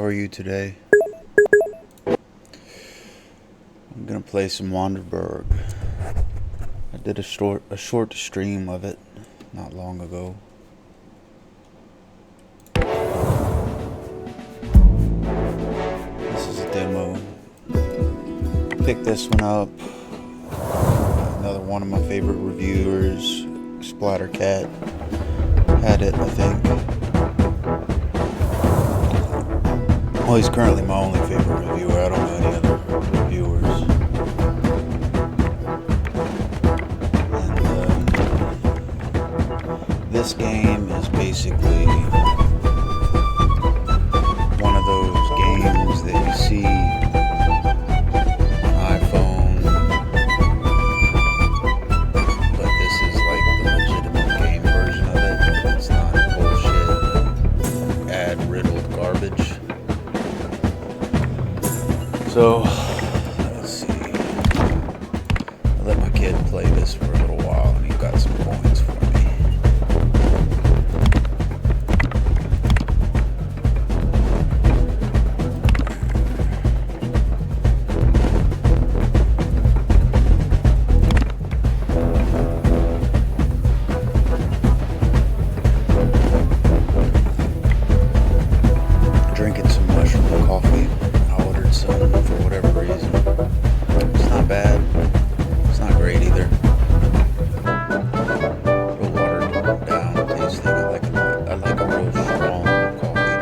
are you today? I'm gonna play some Wanderburg. I did a short stream of it not long ago. This is a demo. Picked this one up. Another one of my favorite reviewers, Splattercat, had it, I think. Well, he's currently my only favorite reviewer. I don't know any other reviewers. And this game is basically one of those games that you see on iPhone, but this is like the legitimate game version of it. It's not bullshit, ad-riddled garbage. So, let's see. I let my kid play this for a little while, and he got some points for me. Drinking some mushroom coffee. I ordered some for whatever reason. It's not bad. It's not great either. Real watered down tasting. I like a real strong coffee.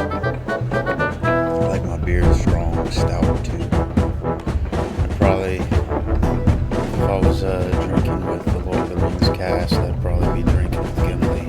I like my beer strong, stout too. I'd probably, if I was drinking with the Lord of the Rings cast, I'd probably be drinking with Gimli.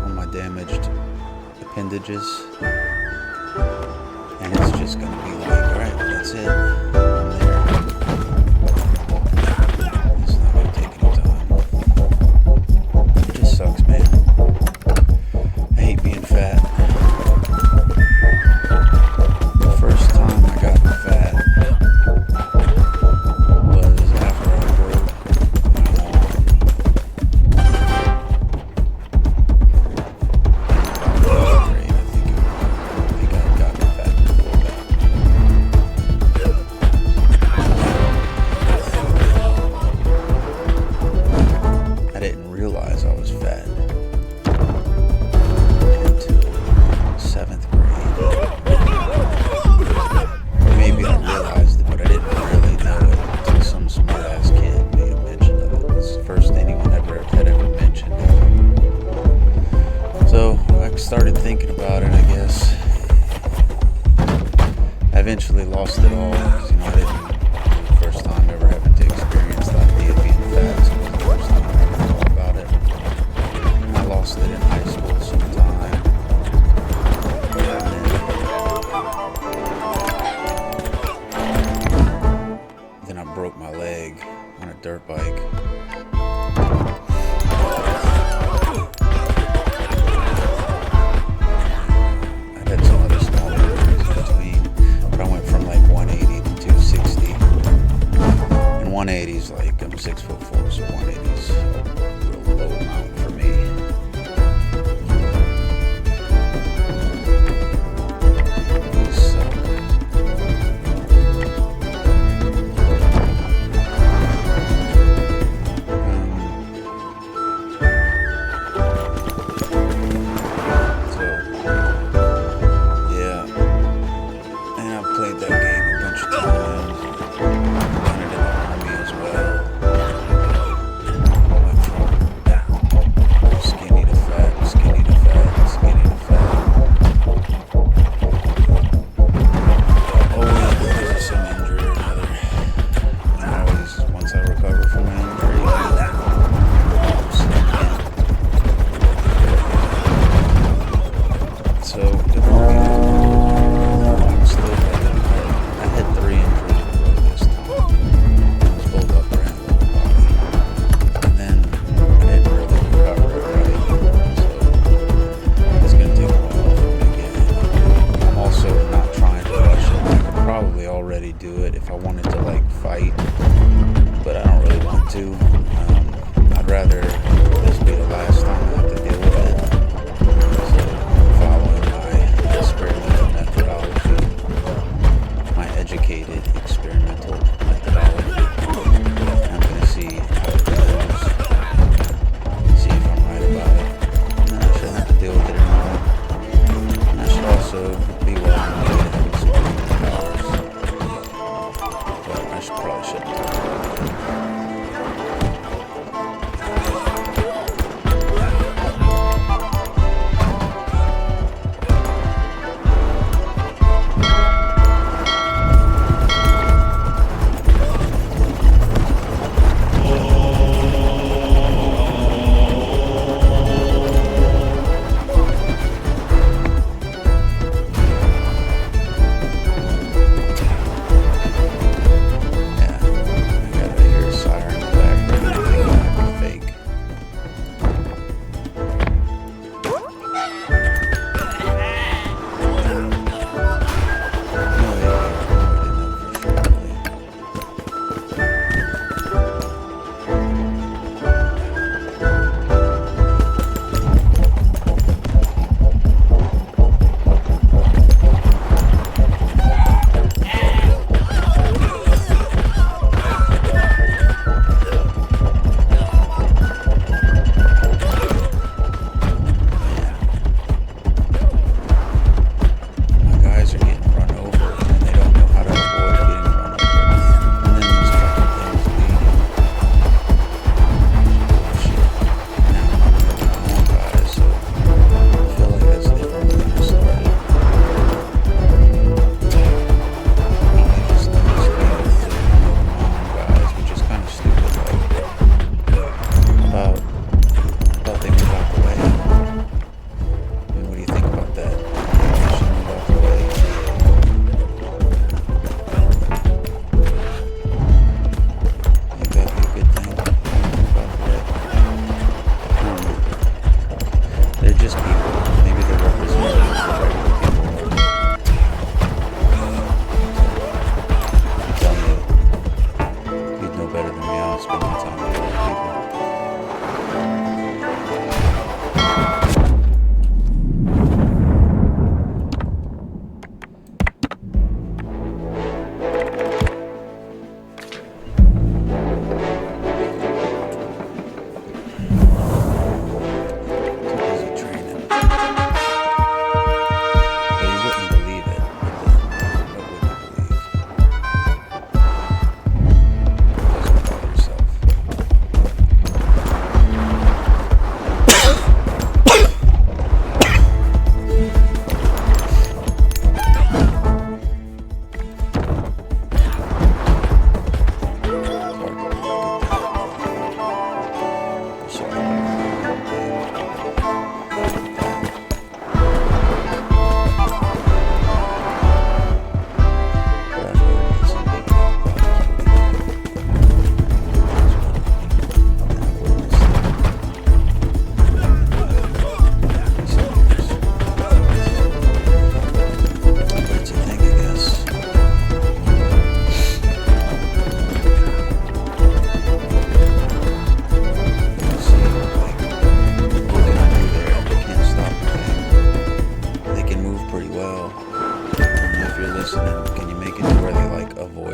on my damaged appendages, and it's just gonna be like, alright, that's it. I'm there. It's not gonna take any time. It just sucks, man. I hate being fat. The first time I got fat was after I broke my arm. I didn't realize I was fat until 7th grade. Or maybe I realized it, but I didn't really know it until some smart ass kid made a mention of it. It's the first anyone had ever mentioned it. So I started thinking about it, I guess. I eventually lost it all because, I didn't. First time ever having to experience the idea of being fat, so it was the first time I ever thought about it. And I lost it in high school sometime. And then I broke my leg on a dirt bike. I've had some other small injuries in between, but I went from like 180 to 260. 180's like, I'm 6'4", so 180's a real low amount for me. So,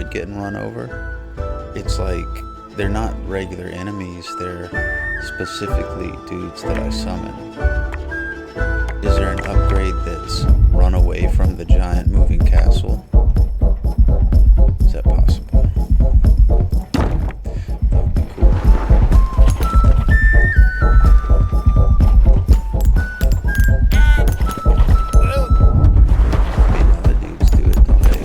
like getting run over, it's like they're not regular enemies, they're specifically dudes that I summon. Is there an upgrade that's run away from the giant moving castle? Is that possible? That would be cool. Maybe other dudes do it, don't they?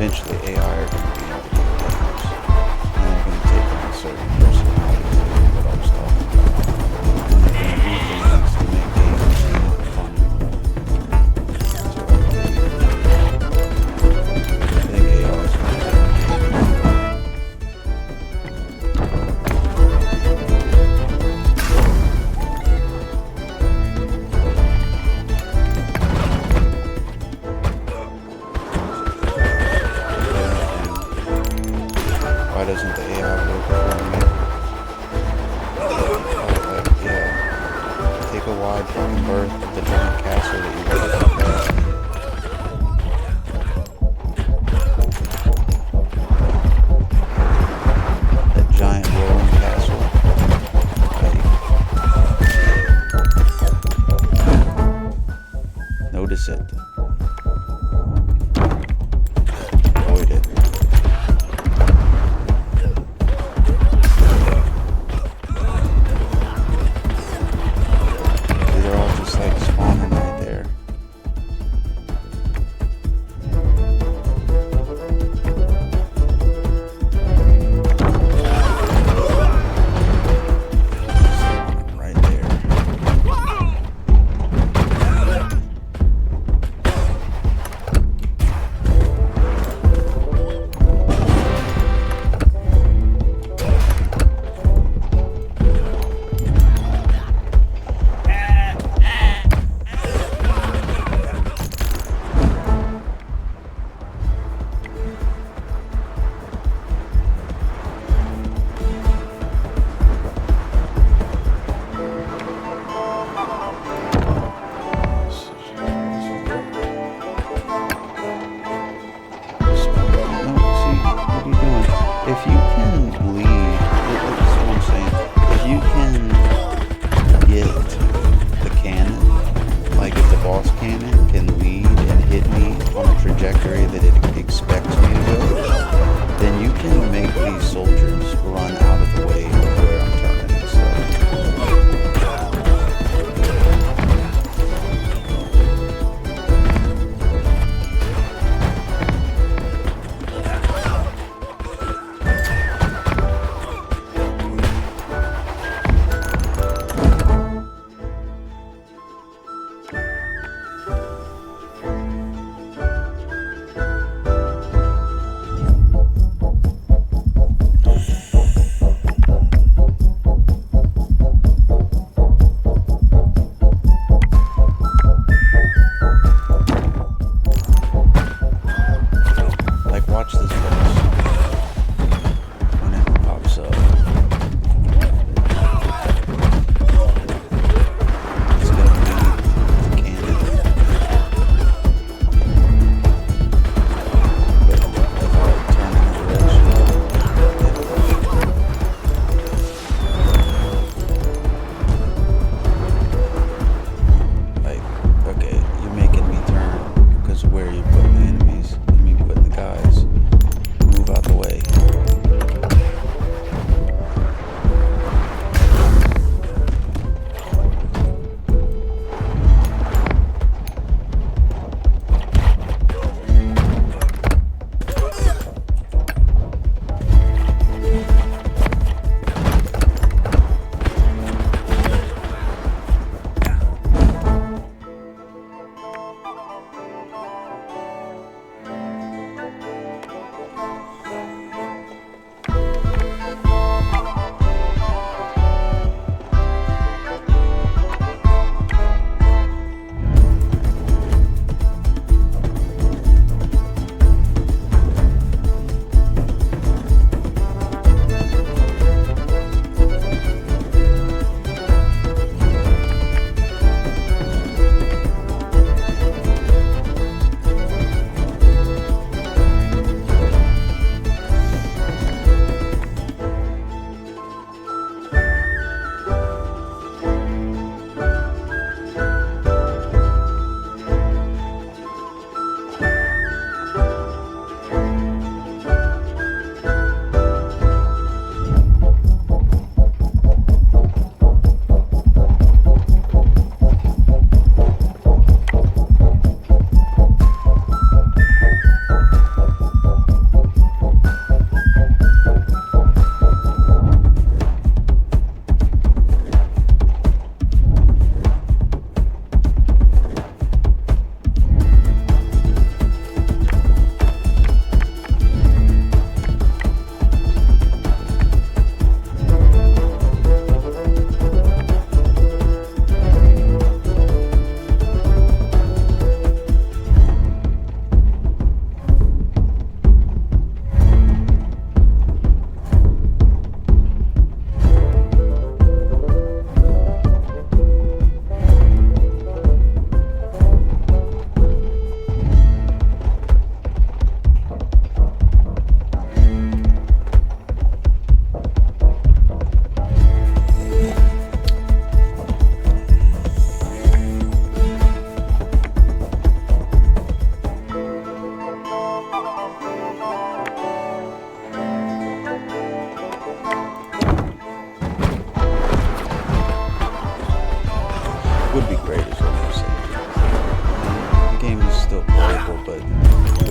eventually AI are going to be in video games, and they're going to take on certain personalities, like what I was talking about, and they're going to do things to make games fun. I think AI is going to why doesn't the AI work for me? Yeah. Take a wide fucking berth of the giant castle that you built up there. That giant rolling castle. Like, notice it. Avoid it. Like spawning right there. Spawning right there. If you can lead, that's what I'm saying. If you can get the cannon, like if the boss cannon can lead and hit me on a trajectory that it expects me to go, then you can make these soldiers run out of the way of where I'm turning and stuff. Watch this boss when it pops up. It's gonna be the cannon. But if I turn in the direction of it, like, okay, you're making me turn because of where you're putting the enemies. I mean, putting the guys.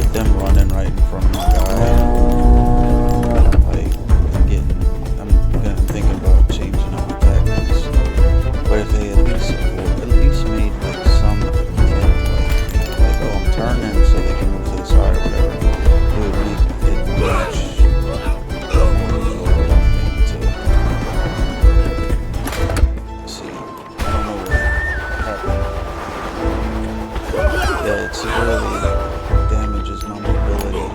with them running right in front of my guy, like I'm thinking about changing up the tactics. But if they at least made like some attempt, like oh, I'm turning so they can move to the side or whatever, it would make it much more enjoyable, I think, to see. I don't know what happened. Yeah, it severely damages my mobility.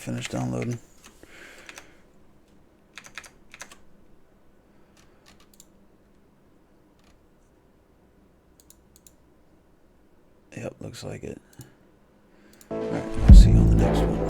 finish downloading. Yep, looks like it. Alright, I'll see you on the next one.